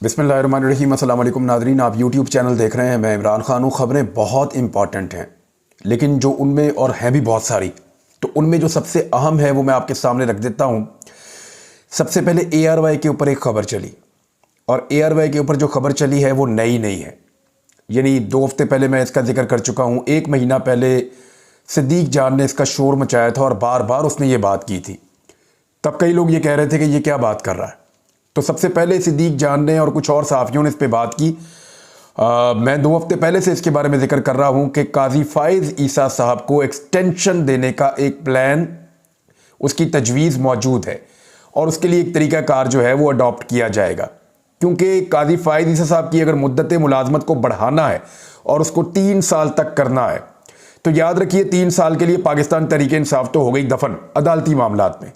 बिस्मिल्लाहिर्रहमानिर्रहीम। अस्सलाम वालेकुम नाज़रीन, आप यूट्यूब चैनल देख रहे हैं। मैं इमरान खान हूँ। ख़बरें बहुत इंपॉर्टेंट हैं, लेकिन जो उनमें और हैं भी बहुत सारी, तो उनमें जो सबसे अहम है वो मैं आपके सामने रख देता हूँ। सबसे पहले ARY के ऊपर एक ख़बर चली, और ARY के ऊपर जो ख़बर चली है वो नई नहीं है। यानी 2 हफ्ते पहले मैं इसका जिक्र कर चुका हूँ। 1 महीना पहले सिद्दीक जान ने इसका शोर मचाया था और बार बार उसने ये बात की थी। तब कई लोग ये कह रहे थे कि ये क्या बात कर रहा है। तो सबसे पहले सिद्दीक जान ने और कुछ और सहाफ़ियों ने इस पे बात की। मैं 2 हफ्ते पहले से इसके बारे में जिक्र कर रहा हूँ कि काजी फ़ाइज़ ईसा साहब को एक्सटेंशन देने का एक प्लान, उसकी तजवीज़ मौजूद है, और उसके लिए एक तरीक़ाकार जो है वो अडॉप्ट किया जाएगा। क्योंकि काजी फ़ाइज़ ईसा साहब की अगर मुद्दत मुलाजमत को बढ़ाना है और उसको 3 साल तक करना है, तो याद रखिए 3 साल के लिए पाकिस्तान तहरीक-ए-इंसाफ तो हो गई दफन अदालती मामलात में।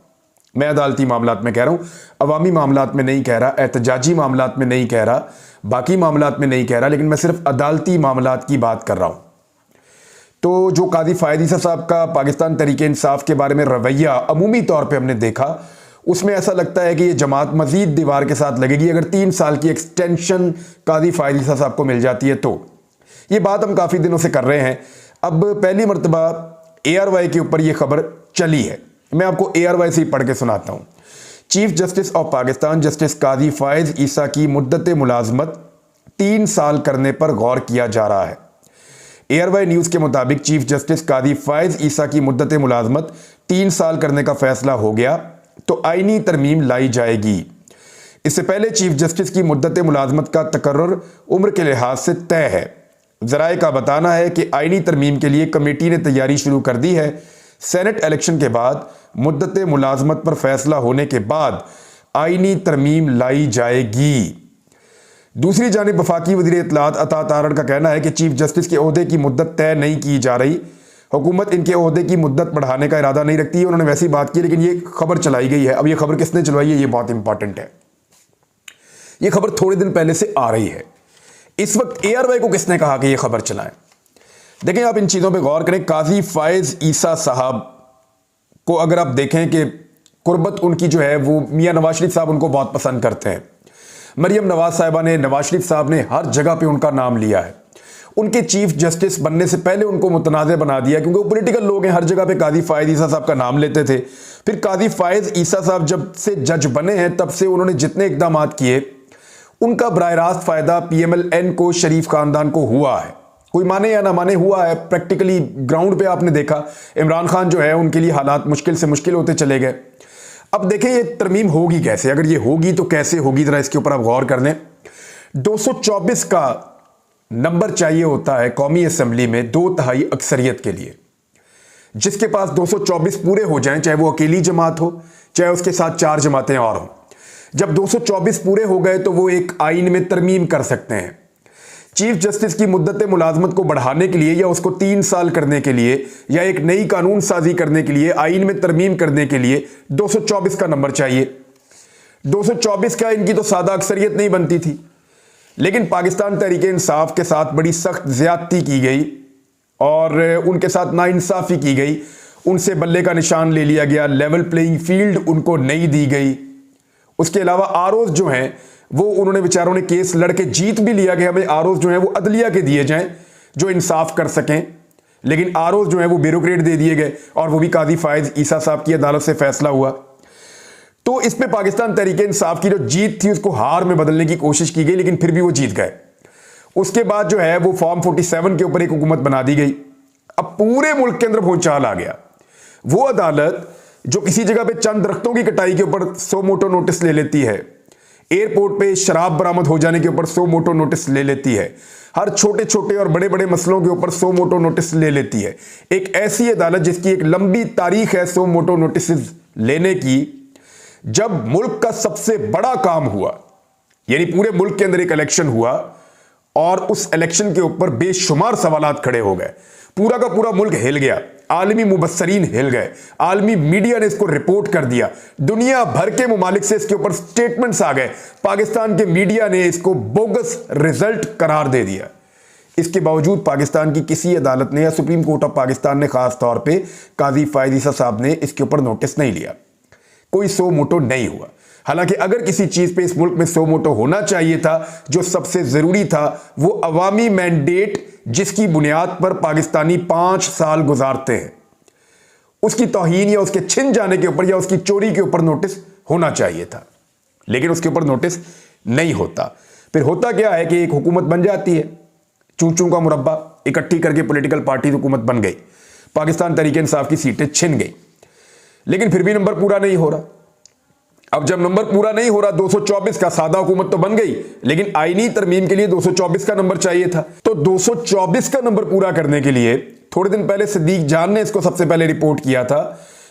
मैं अदालती मामलात में कह रहा हूँ, अवामी मामलात में नहीं कह रहा, एहतजाजी मामलात में नहीं कह रहा, बाकी मामलात में नहीं कह रहा, लेकिन मैं सिर्फ अदालती मामलात की बात कर रहा हूँ। तो जो काजी फ़ाइज़ ईसा साहब का पाकिस्तान तहरीक-ए-इंसाफ के बारे में रवैया अमूमी तौर पे हमने देखा, उसमें ऐसा लगता है कि ये जमात मजीद दीवार के साथ लगेगी अगर 3 साल की एक्सटेंशन काजी फ़ाइज़ ईसा साहब को मिल जाती है। तो ये बात हम काफ़ी दिनों से कर रहे हैं। अब पहली मरतबा ARY के ऊपर ये खबर चली है। मैं आपको ARY से ही पढ़ के सुनाता हूँ। Chief justice of Pakistan justice Qazi Faez Isa की मुद्दत मुलाजमत 3 साल करने पर गौर किया जा रहा है। ARY न्यूज़ के मुताबिक चीफ जस्टिस काजी फ़ाइज़ ईसा की मुद्दत मुलाजमत 3 साल करने का फैसला हो गया तो आईनी तरमीम लाई जाएगी। इससे पहले चीफ जस्टिस की मुद्दत मुलाजमत का तकर्रुर उम्र के लिहाज से तय है। ज़राए का बताना है कि आईनी तरमीम के लिए कमेटी ने तैयारी शुरू कर दी है। सेनेट इलेक्शन के बाद मुद्दत मुलाजमत पर फैसला होने के बाद आईनी तरमीम लाई जाएगी। दूसरी जानिब वफाकी वज़ीर इत्तलात अता तारड़ का कहना है कि चीफ जस्टिस के ओहदे की मुद्दत तय नहीं की जा रही। हुकूमत इनके ओहदे की मुद्दत बढ़ाने का इरादा नहीं रखती है। उन्होंने वैसी बात की, लेकिन ये खबर चलाई गई है। अब ये खबर किसने चलवाई है, ये बहुत इंपॉर्टेंट है। ये खबर थोड़े दिन पहले से आ रही है। इस वक्त ARY को किसने कहा कि ये खबर चलाएं? देखें, आप इन चीज़ों पे गौर करें। काजी फ़ाइज़ ईसा साहब को अगर आप देखें कि कुर्बत उनकी जो है वो मियां नवाज शरीफ साहब उनको बहुत पसंद करते हैं। मरियम नवाज साहिबा ने, नवाज शरीफ साहब ने हर जगह पे उनका नाम लिया है। उनके चीफ जस्टिस बनने से पहले उनको मुतनाज़ बना दिया, क्योंकि वो पॉलिटिकल लोग हैं, हर जगह पे काजी फ़ाइज़ ईसा साहब का नाम लेते थे। फिर काजी फ़ाइज़ ईसा साहब जब से जज बने हैं तब से उन्होंने जितने इकदाम किए उनका बराह रास्त फ़ायदा PMLN को, शरीफ ख़ानदान को हुआ है। कोई माने या ना माने, हुआ है। प्रैक्टिकली ग्राउंड पे आपने देखा इमरान खान जो है उनके लिए हालात मुश्किल से मुश्किल होते चले गए। अब देखें ये तरमीम होगी कैसे, अगर ये होगी तो कैसे होगी, जरा इसके ऊपर आप गौर कर लें। 224 का नंबर चाहिए होता है कौमी असम्बली में 2/3 अक्सरियत के लिए। जिसके पास 224 पूरे हो जाएं, चाहे वो अकेली जमात हो, चाहे उसके साथ 4 जमातें और हों, जब 224 पूरे हो गए तो वो एक आइन में तरमीम कर सकते हैं। चीफ जस्टिस की मुद्दत मुलाजमत को बढ़ाने के लिए या उसको 3 साल करने के लिए या एक नई कानून साजी करने के लिए, आइन में तरमीम करने के लिए 224 का नंबर चाहिए। 224 का इनकी तो सादा अक्सरियत नहीं बनती थी, लेकिन पाकिस्तान तहरीक-ए-इंसाफ के साथ बड़ी सख्त ज्यादती की गई और उनके साथ नाइंसाफ़ी की गई। उनसे बल्ले का निशान ले लिया गया, लेवल प्लेइंग फील्ड उनको नहीं दी गई। उसके अलावा आरोज जो हैं वो उन्होंने बेचारों ने केस लड़के जीत भी लिया कि हमें आरोज जो है वो अदलिया के दिए जाएं जो इंसाफ कर सकें, लेकिन आरोज जो है वो ब्यूरोक्रेट दे दिए गए, और वो भी काजी फ़ाइज़ ईसा साहब की अदालत से फैसला हुआ। तो इस पे पाकिस्तान तहरीक-ए-इंसाफ की जो जीत थी उसको हार में बदलने की कोशिश की गई, लेकिन फिर भी वो जीत गए। उसके बाद जो है वो फॉर्म 47 के ऊपर एक हुकूमत बना दी गई। अब पूरे मुल्क के अंदर भूचाल आ गया। वो अदालत जो किसी जगह पे चंद दरख्तों की कटाई के ऊपर 100 मोटो नोटिस ले लेती है, एयरपोर्ट पे शराब बरामद हो जाने के ऊपर 100 मोटो नोटिस ले लेती है, हर छोटे छोटे और बड़े बड़े मसलों के ऊपर 100 मोटो नोटिस ले लेती है, एक ऐसी अदालत जिसकी एक लंबी तारीख है 100 मोटो नोटिस लेने की, जब मुल्क का सबसे बड़ा काम हुआ, यानी पूरे मुल्क के अंदर एक इलेक्शन हुआ और उस इलेक्शन के ऊपर बेशुमार सवालात खड़े हो गए, पूरा का पूरा मुल्क हिल गया, आलमी मुबस्सरीन हिल गए, आलमी मीडिया ने इसको रिपोर्ट कर दिया, दुनिया भर के मुमालिक से इसके ऊपर स्टेटमेंट्स आ गए, पाकिस्तान के मीडिया ने इसको बोगस रिजल्ट करार दे दिया। इसके बावजूद पाकिस्तान की किसी अदालत ने या सुप्रीम कोर्ट ऑफ पाकिस्तान ने खास तौर पे काजी फ़ाइज़ ईसा साहब ने इसके ऊपर नोटिस नहीं लिया, कोई 100 मोटो नहीं हुआ। हालांकि अगर किसी चीज पे इस मुल्क में सो मोटो होना चाहिए था, जो सबसे जरूरी था, वो अवामी मैंडेट जिसकी बुनियाद पर पाकिस्तानी 5 साल गुजारते हैं, उसकी तौहीन या उसके छिन जाने के ऊपर या उसकी चोरी के ऊपर नोटिस होना चाहिए था। लेकिन उसके ऊपर नोटिस नहीं होता। फिर होता क्या है कि एक हुकूमत बन जाती है, चूं चूं का मुरब्बा इकट्ठी करके पॉलिटिकल पार्टी हुकूमत बन गई, पाकिस्तान तहरीक इंसाफ की सीटें छिन गई, लेकिन फिर भी नंबर पूरा नहीं हो रहा। अब जब नंबर पूरा नहीं हो रहा, 224 का, सादा हुकूमत तो बन गई, लेकिन आईनी तरमीम के लिए 224 का नंबर चाहिए था। तो 224 का नंबर पूरा करने के लिए थोड़े दिन पहले सिद्दीक जान ने इसको सबसे पहले रिपोर्ट किया था।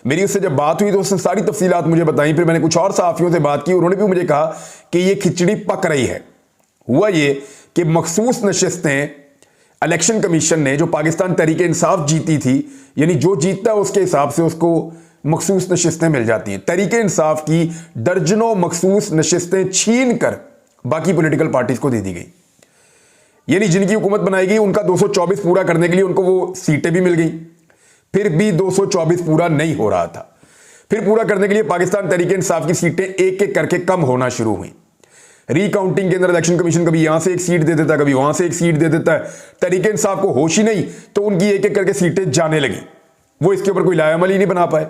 मेरी उससे जब बात हुई तो उसने सारी तफसीलात मुझे बताई। फिर मैंने कुछ और सहाफियों से बात की, उन्होंने भी मुझे कहा कि यह खिचड़ी पक रही है। हुआ ये कि मखसूस नशिस्तें इलेक्शन कमीशन ने, जो पाकिस्तान तहरीक इंसाफ जीती थी, यानी जो जीतता है उसके हिसाब से उसको मखसूस नशिस्तें मिल जाती हैं। तहरीक इंसाफ की दर्जनों मखसूस नशिस्तें छीन कर बाकी पॉलिटिकल पार्टीज को दे दी गई। यानी जिनकी हुकूमत बनाई गई उनका 224 पूरा करने के लिए उनको वो सीटें भी मिल गई, फिर भी 224 पूरा नहीं हो रहा था। फिर पूरा करने के लिए पाकिस्तान तहरीक इंसाफ की सीटें एक एक करके कम होना शुरू हुई। रिकाउंटिंग के अंदर इलेक्शन कमीशन कभी यहां से एक सीट दे देता है, कभी वहां से एक सीट दे देता है। तहरीक इंसाफ को होश ही नहीं, तो उनकी एक एक करके सीटें जाने लगी। वो इसके ऊपर कोई लायामल ही नहीं बना पाए।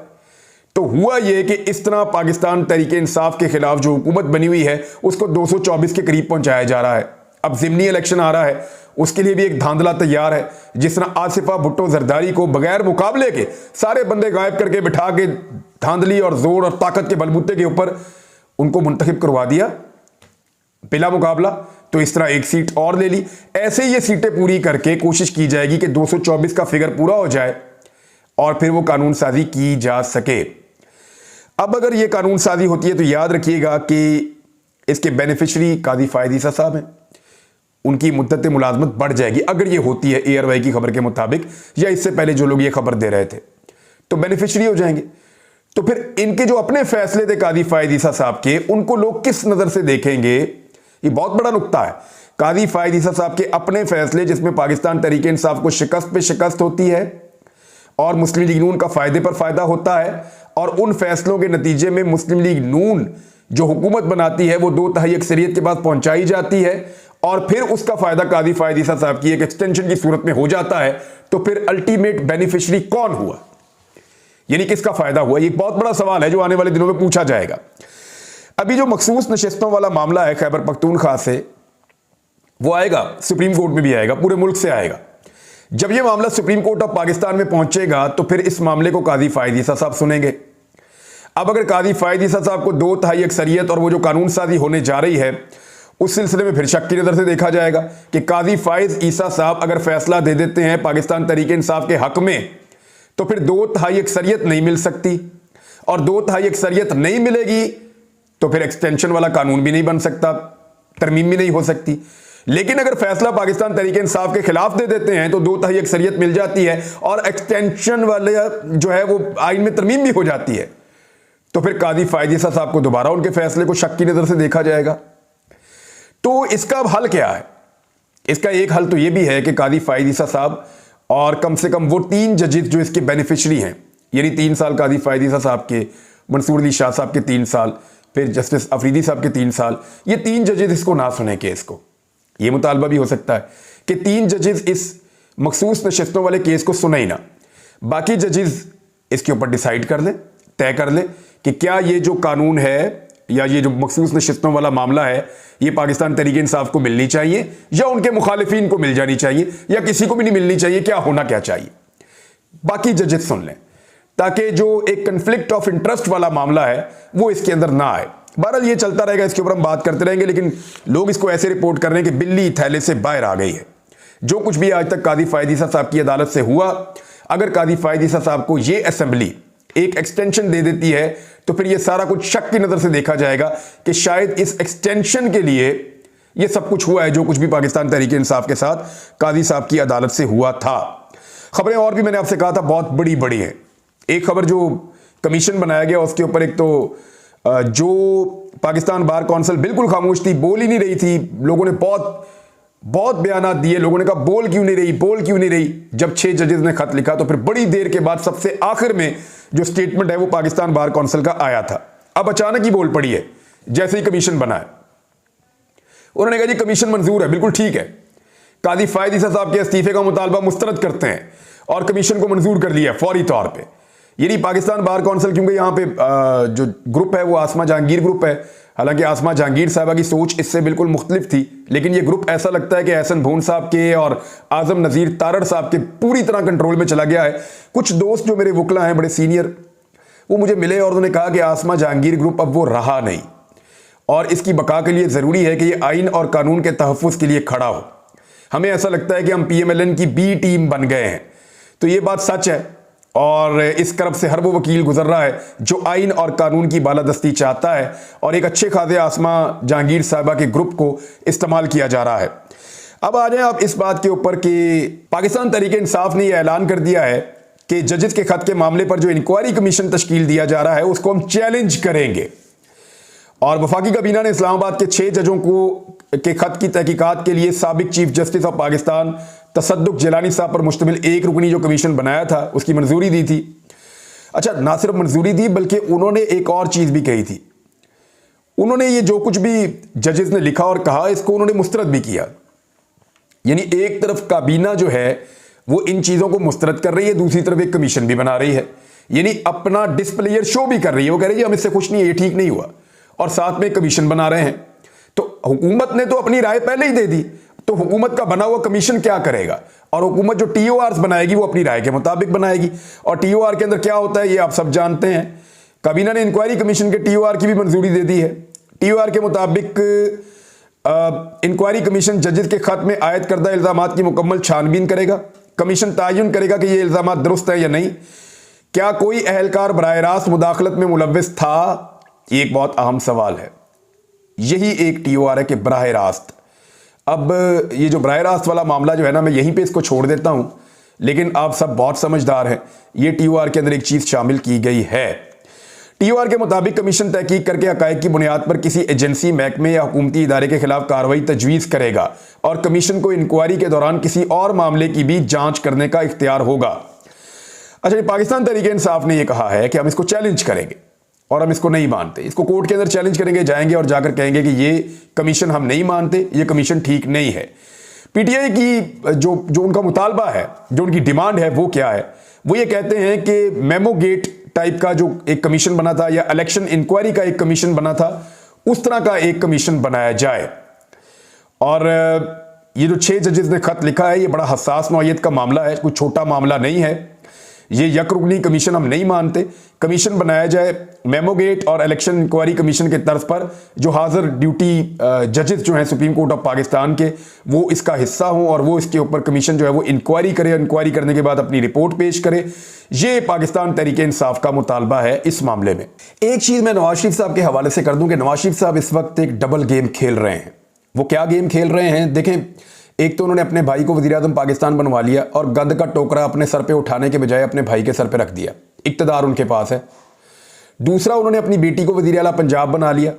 तो हुआ यह कि इस तरह पाकिस्तान तहरीक इंसाफ के खिलाफ जो हुकूमत बनी हुई है उसको 224 के करीब पहुंचाया जा रहा है। अब ज़िमनी इलेक्शन आ रहा है, उसके लिए भी एक धांधला तैयार है। जिस तरह आसिफा भुट्टो जरदारी को बगैर मुकाबले के सारे बंदे गायब करके बिठा के धांधली और जोर और ताकत के बलबूते के ऊपर उनको मुंतखब करवा दिया बिला मुकाबला, तो इस तरह एक सीट और ले ली। ऐसे ये सीटें पूरी करके कोशिश की जाएगी कि 224 का फिगर पूरा हो जाए और फिर वो कानून साजी की जा सके। अब अगर ये कानून साजी होती है तो याद रखिएगा कि इसके बेनिफिशरी काजी फायद ईसा साहब हैं, उनकी मुद्दत मुलाजमत बढ़ जाएगी अगर ये होती है एयरवाई की खबर के मुताबिक, या इससे पहले जो लोग ये खबर दे रहे थे तो बेनिफिशरी हो जाएंगे। तो फिर इनके जो अपने फैसले थे काजी फायद ईसा साहब के, उनको लोग किस नजर से देखेंगे, ये बहुत बड़ा नुक्ता है। काजी फायद ईसा साहब के अपने फैसले, जिसमें पाकिस्तान तहरीक इंसाफ को शिकस्त पे शिकस्त होती है और मुस्लिम लीग नून का फायदे पर फायदा होता है, और उन फैसलों के नतीजे में मुस्लिम लीग नून जो हुकूमत बनाती है वो 2/3 अक्सरियत के पास पहुंचाई जाती है, और फिर उसका फायदा काजी फायद ईसा साहब की एक एक्सटेंशन की सूरत में हो जाता है। तो फिर अल्टीमेट बेनिफिशियरी कौन हुआ, यानी किसका फायदा हुआ? ये एक बहुत बड़ा सवाल है जो आने वाले दिनों में पूछा जाएगा। अभी जो मखसूस नशिस्तों वाला मामला है खैबर पख्तूनख्वा से, वो आएगा सुप्रीम कोर्ट में भी आएगा, पूरे मुल्क से आएगा। जब यह मामला सुप्रीम कोर्ट ऑफ पाकिस्तान में पहुंचेगा तो फिर इस मामले को काजी फायद ईसा साहब सुनेंगे। अब अगर काजी फायद ईसा साहब को 2/3 अक्सरियत और वो जो कानून साजी होने जा रही है उस सिलसिले में फिर शक की नजर से देखा जाएगा कि काजी फायद ईसा साहब अगर फैसला दे देते हैं पाकिस्तान तहरीक इंसाफ के हक में, तो फिर 2/3 अक्सरियत नहीं मिल सकती, और 2/3 अक्सरियत नहीं मिलेगी तो फिर एक्सटेंशन वाला कानून भी नहीं बन सकता, तरमीम भी नहीं हो सकती। लेकिन अगर फैसला पाकिस्तान तहरीक इंसाफ के खिलाफ दे देते हैं तो 2/3 अक्सरियत मिल जाती है और एक्सटेंशन वाले जो है वो आइन में तरमीम भी हो जाती है। तो फिर काजी फायद ईसा साहब को दोबारा उनके फैसले को शक की नजर से देखा जाएगा। तो इसका अब हल क्या है? इसका एक हल तो यह भी है कि काजी फायद ईसा साहब और कम से कम वो 3 जजेस जो इसके बेनिफिशरी हैं, यानी 3 साल काजी फायद ईसा साहब के, मंसूर अली शाह साहब के 3 साल, फिर जस्टिस अफरीदी साहब के 3 साल, ये 3 जजेस इसको ना सुने केस को। ये मुतालबा भी हो सकता है कि 3 जजेस इस मखसूस नशिस्तों वाले केस को सुने ही ना, बाकी जजेस इसके ऊपर डिसाइड कर ले, तय कर ले कि क्या ये जो कानून है या ये जो मखसूस नशिस्तों वाला मामला है ये पाकिस्तान तहरीक इंसाफ को मिलनी चाहिए या उनके मुखालिफिन को मिल जानी चाहिए या किसी को भी नहीं मिलनी चाहिए, क्या होना क्या चाहिए। बाकी जजेस सुन लें ताकि जो एक कन्फ्लिक्ट ऑफ इंटरेस्ट वाला मामला है वो इसके अंदर ना आए। बहरहाल ये चलता रहेगा, इसके ऊपर हम बात करते रहेंगे, लेकिन लोग इसको ऐसे रिपोर्ट कर रहे हैं कि बिल्ली थैले से बाहर आ गई है। जो कुछ भी आज तक काजी फायद ईसा साहब की अदालत से हुआ, अगर काजी फायद ईसा साहब को ये असेंबली एक एक्सटेंशन दे देती है तो फिर ये सारा कुछ शक की नजर से देखा जाएगा कि शायद इस एक्सटेंशन के लिए ये सब कुछ हुआ है जो कुछ भी पाकिस्तान तहरीक इंसाफ के साथ काजी साहब की अदालत से हुआ था। खबरें और भी मैंने आपसे कहा था बहुत बड़ी बड़ी है। एक खबर जो कमीशन बनाया गया उसके ऊपर, एक तो जो पाकिस्तान बार कौंसिल बिल्कुल खामोश थी, बोल ही नहीं रही थी, लोगों ने बहुत बयानात दिए, लोगों ने कहा बोल क्यों नहीं रही। जब 6 जजेस ने खत लिखा तो फिर बड़ी देर के बाद सबसे आखिर में जो स्टेटमेंट है वो पाकिस्तान बार कौंसिल का आया था। अब अचानक ही बोल पड़ी है जैसे ही कमीशन बना है। उन्होंने कहा जी कमीशन मंजूर है, बिल्कुल ठीक है। काजी फायद ईसा साहब के इस्तीफे का मुतालबा मुस्तरद करते हैं और कमीशन को मंजूर कर लिया फौरी तौर पे। ये नहीं पाकिस्तान बार काउंसिल, क्योंकि यहाँ पे जो ग्रुप है वो आसमा जहांगीर ग्रुप है। हालांकि आसमा जहांगीर साहबा की सोच इससे बिल्कुल मुख्तलिफ थी, लेकिन ये ग्रुप ऐसा लगता है कि एहसन भून साहब के और आजम नज़ीर तारड़ साहब के पूरी तरह कंट्रोल में चला गया है। कुछ दोस्त जो मेरे वकला हैं बड़े सीनियर, वो मुझे मिले और उन्होंने कहा कि आसमा जहांगीर ग्रुप अब वो रहा नहीं और इसकी बका के लिए ज़रूरी है कि ये आइन और कानून के तहफ़्फ़ुज़ के लिए खड़ा हो। हमें ऐसा लगता है कि हम PMLN की बी टीम बन गए हैं। तो ये बात सच है और इस तरफ से हर वो वकील गुजर रहा है जो आइन और कानून की बालादस्ती चाहता है और एक अच्छे खासे आसमा जहांगीर साहबा के ग्रुप को इस्तेमाल किया जा रहा है। अब आ जाए आप इस बात के ऊपर कि पाकिस्तान तहरीक इंसाफ ने यह ऐलान कर दिया है कि जजेस के खत के मामले पर जो इंक्वायरी कमीशन तश्कील दिया जा रहा है उसको हम चैलेंज करेंगे। और वफाकी काबीना ने इस्लामाबाद के 6 जजों के खत की तहकीकात के लिए साबिक चीफ जस्टिस ऑफ पाकिस्तान तसद्दुक जिलानी साहब पर मुश्तमिल एक रुकनी जो कमीशन बनाया था उसकी मंजूरी दी थी। अच्छा, ना सिर्फ मंजूरी दी बल्कि उन्होंने एक और चीज़ भी कही थी। उन्होंने ये जो कुछ भी जजेस ने लिखा और कहा इसको उन्होंने मुस्तरद भी किया। यानी एक तरफ काबीना जो है वो इन चीज़ों को मुस्तरद कर रही है, दूसरी तरफ एक कमीशन भी बना रही है, यानी अपना डिस्प्लेयर शो भी कर रही है। वो कह रही है हम इससे खुश नहीं है, ये ठीक नहीं हुआ, और साथ में कमीशन बना रहे हैं। तो हुकूमत ने तो अपनी राय पहले ही दे दी, तो हुकूमत का बना हुआ कमीशन क्या करेगा? और हुकूमत जो TORs बनाएगी वो अपनी राय के मुताबिक बनाएगी। और TOR के अंदर क्या होता है ये आप सब जानते हैं। काबीना ने इंक्वायरी कमीशन के TOR की भी मंजूरी दे दी है। TOR के मुताबिक इंक्वायरी कमीशन जजेस के खत में आयद करदा इल्जामात की मुकम्मल छानबीन करेगा। कमीशन तयन करेगा कि ये इल्जामात दुरुस्त है या नहीं, क्या कोई अहलकार बराह रास्त मुदाखलत में मुलव्विस था। ये एक बहुत अहम सवाल है। यही एक TOR है कि बराह रास्त। अब ये जो बराह रास्त वाला मामला जो है ना, मैं यहीं पे इसको छोड़ देता हूं, लेकिन आप सब बहुत समझदार हैं। ये TOR के अंदर एक चीज़ शामिल की गई है। TOR के मुताबिक कमीशन तहकीक करके हक़ाइक़ की बुनियाद पर किसी एजेंसी, महकमे या हुकूमती इदारे के खिलाफ कार्रवाई तजवीज़ करेगा और कमीशन को इंक्वायरी के दौरान किसी और मामले की भी जाँच करने का इख्तियार होगा। अच्छा, पाकिस्तान तहरीक इंसाफ ने यह कहा है कि हम इसको चैलेंज करेंगे और हम इसको नहीं मानते। इसको कोर्ट के अंदर चैलेंज करेंगे, जाएंगे और जाकर कहेंगे कि ये कमीशन हम नहीं मानते, ये कमीशन ठीक नहीं है। PTI की जो उनका मुतालबा है, जो उनकी डिमांड है वो क्या है? वो ये कहते हैं कि मेमो गेट टाइप का जो एक कमीशन बना था या इलेक्शन इंक्वायरी का एक कमीशन बना था, उस तरह का एक कमीशन बनाया जाए। और ये जो 6 जजेस ने खत लिखा है ये बड़ा हसास नौइयत का मामला है, कोई छोटा मामला नहीं है। ये यकरुकनी कमीशन हम नहीं मानते, कमीशन बनाया जाए मेमोगेट और इलेक्शन इंक्वायरी कमीशन के तर्ज पर, जो हाजिर ड्यूटी जजेस जो हैं सुप्रीम कोर्ट ऑफ पाकिस्तान के वो इसका हिस्सा हों और वो इसके ऊपर कमीशन जो है वो इंक्वायरी करे, इंक्वायरी करने के बाद अपनी रिपोर्ट पेश करे। ये पाकिस्तान तहरीक इंसाफ का मुतालबा है इस मामले में। एक चीज़ मैं नवाज शरीफ साहब के हवाले से कर दूं कि नवाज शरीफ साहब इस वक्त एक डबल गेम खेल रहे हैं। वो क्या गेम खेल रहे हैं देखें, एक तो उन्होंने अपने भाई को वज़ीर-ए-आज़म पाकिस्तान बनवा लिया और गंद का टोकरा अपने सर पे उठाने के बजाय अपने भाई के सर पे रख दिया, इक़्तिदार उनके पास है। दूसरा, उन्होंने अपनी बेटी को वज़ीर आला पंजाब बना लिया,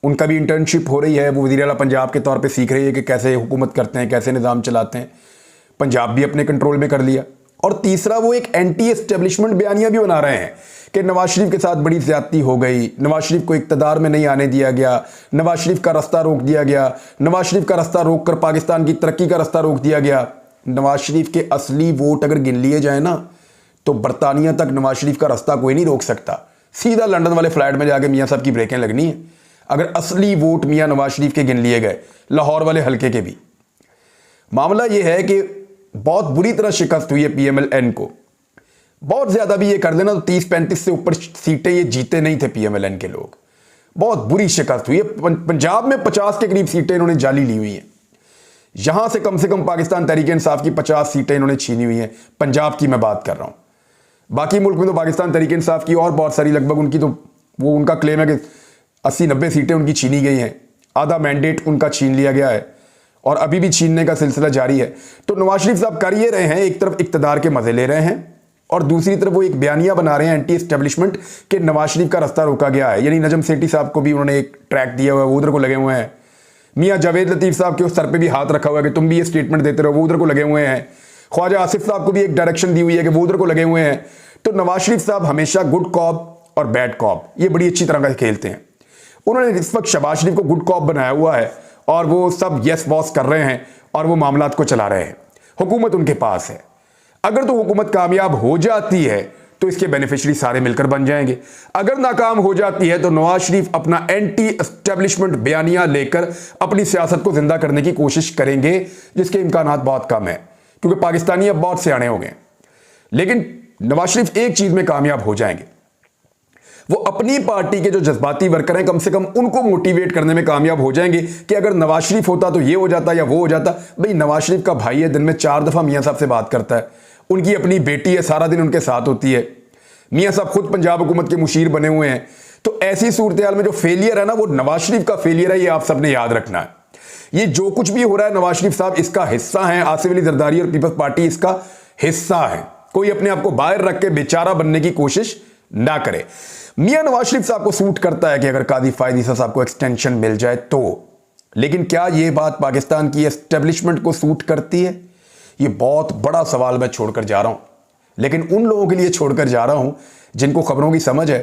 उनका भी इंटर्नशिप हो रही है, वो वज़ीर आला पंजाब के तौर पे सीख रही है कि कैसे हुकूमत करते हैं, कैसे निज़ाम चलाते हैं। पंजाब भी अपने कंट्रोल में कर लिया। और तीसरा, वो एक एंटी एस्टेब्लिशमेंट बयानियाँ भी बना रहे हैं कि नवाज शरीफ के साथ बड़ी ज़्यादती हो गई, नवाज शरीफ को इक़्तिदार में नहीं आने दिया गया, नवाज शरीफ का रास्ता रोक दिया गया, नवाज शरीफ का रास्ता रोक कर पाकिस्तान की तरक्की का रास्ता रोक दिया गया। नवाज शरीफ के असली वोट अगर गिन लिए जाए ना तो बरतानिया तक नवाज शरीफ का रास्ता कोई नहीं रोक सकता। सीधा लंदन वाले फ्लैट में जाके मियाँ साहब की ब्रेकें लगनी है अगर असली वोट मियाँ नवाज शरीफ के गिन लिए गए, लाहौर वाले हल्के के भी। मामला यह है कि बहुत बुरी तरह शिकस्त हुई है PMLN को। बहुत ज़्यादा भी ये कर देना तो 30-35 से ऊपर सीटें ये जीते नहीं थे PMLN के लोग। बहुत बुरी शिकस्त हुई है। पंजाब में 50 के करीब सीटें इन्होंने जाली ली हुई हैं। यहां से कम पाकिस्तान तहरीक इंसाफ की 50 सीटें इन्होंने छीनी हुई हैं। पंजाब की मैं बात कर रहा हूं, बाकी मुल्क में तो पाकिस्तान तहरीक इंसाफ की और बहुत सारी, लगभग उनकी तो वो उनका क्लेम है कि 80-90 सीटें उनकी छीनी गई हैं, आधा मैंडेट उनका छीन लिया गया है और अभी भी छीनने का सिलसिला जारी है। तो नवाज शरीफ साहब कर ये रहे हैं, एक तरफ इक़्तिदार के मजे ले रहे हैं और दूसरी तरफ वो एक बयानिया बना रहे हैं एंटी एस्टेब्लिशमेंट कि नवाज शरीफ का रास्ता रोका गया है। यानी नजम सेठी साहब को भी उन्होंने एक ट्रैक दिया हुआ है, वो उधर को लगे हुए हैं। मियाँ जावेद लतीफ़ साहब के उस सर पे भी हाथ रखा हुआ है कि तुम भी ये स्टेटमेंट देते रहो, वो उधर को लगे हुए हैं। ख्वाजा आसिफ साहब को भी एक डायरेक्शन दी हुई है कि वो उधर को लगे हुए हैं। तो नवाज शरीफ साहब हमेशा गुड कॉप और बैड कॉप ये बड़ी अच्छी तरह का खेलते हैं। उन्होंने इस वक्त शहबाज शरीफ को गुड कॉप बनाया हुआ है और वो सब यस बॉस कर रहे हैं और वो मामलात को चला रहे हैं। हुकूमत उनके पास है। अगर तो हुकूमत कामयाब हो जाती है तो इसके बेनिफिशियरी सारे मिलकर बन जाएंगे। अगर नाकाम हो जाती है तो नवाज शरीफ अपना एंटी एस्टेब्लिशमेंट बयानिया लेकर अपनी सियासत को जिंदा करने की कोशिश करेंगे, जिसके इम्कानात बहुत कम है क्योंकि पाकिस्तानी अब बहुत सियाने हो गए। लेकिन नवाज शरीफ एक चीज में कामयाब हो जाएंगे, वो अपनी पार्टी के जो जज्बाती वर्कर हैं कम से कम उनको मोटिवेट करने में कामयाब हो जाएंगे कि अगर नवाज शरीफ होता तो ये हो जाता या वो हो जाता। भाई नवाज शरीफ का भाई है, दिन में 4 दफा मियां साहब से बात करता है, उनकी अपनी बेटी है, सारा दिन उनके साथ होती है, मियां साहब खुद पंजाब हुकूमत के मुशीर बने हुए हैं। तो ऐसी सूरत हाल में जो फेलियर है ना, वो नवाज शरीफ का फेलियर है, ये आप सबने याद रखना है। ये जो कुछ भी हो रहा है नवाज शरीफ साहब इसका हिस्सा है, आसिफ अली जरदारी और पीपल्स पार्टी इसका हिस्सा है। कोई अपने आप को बाहर रख के बेचारा बनने की कोशिश ना करे। मियां नवाज शरीफ साहब को सूट करता है कि अगर काजी फायद ईसा साहब को एक्सटेंशन मिल जाए तो, लेकिन क्या यह बात पाकिस्तान की एस्टेब्लिशमेंट को सूट करती है? यह बहुत बड़ा सवाल मैं छोड़कर जा रहा हूं, लेकिन उन लोगों के लिए छोड़कर जा रहा हूं जिनको खबरों की समझ है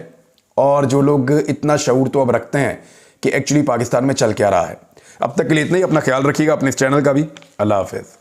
और जो लोग इतना शऊर तो अब रखते हैं कि एक्चुअली पाकिस्तान में चल क्या रहा है। अब तक के लिए इतना ही। अपना ख्याल रखिएगा, अपने इस चैनल का भी। अल्लाह हाफिज।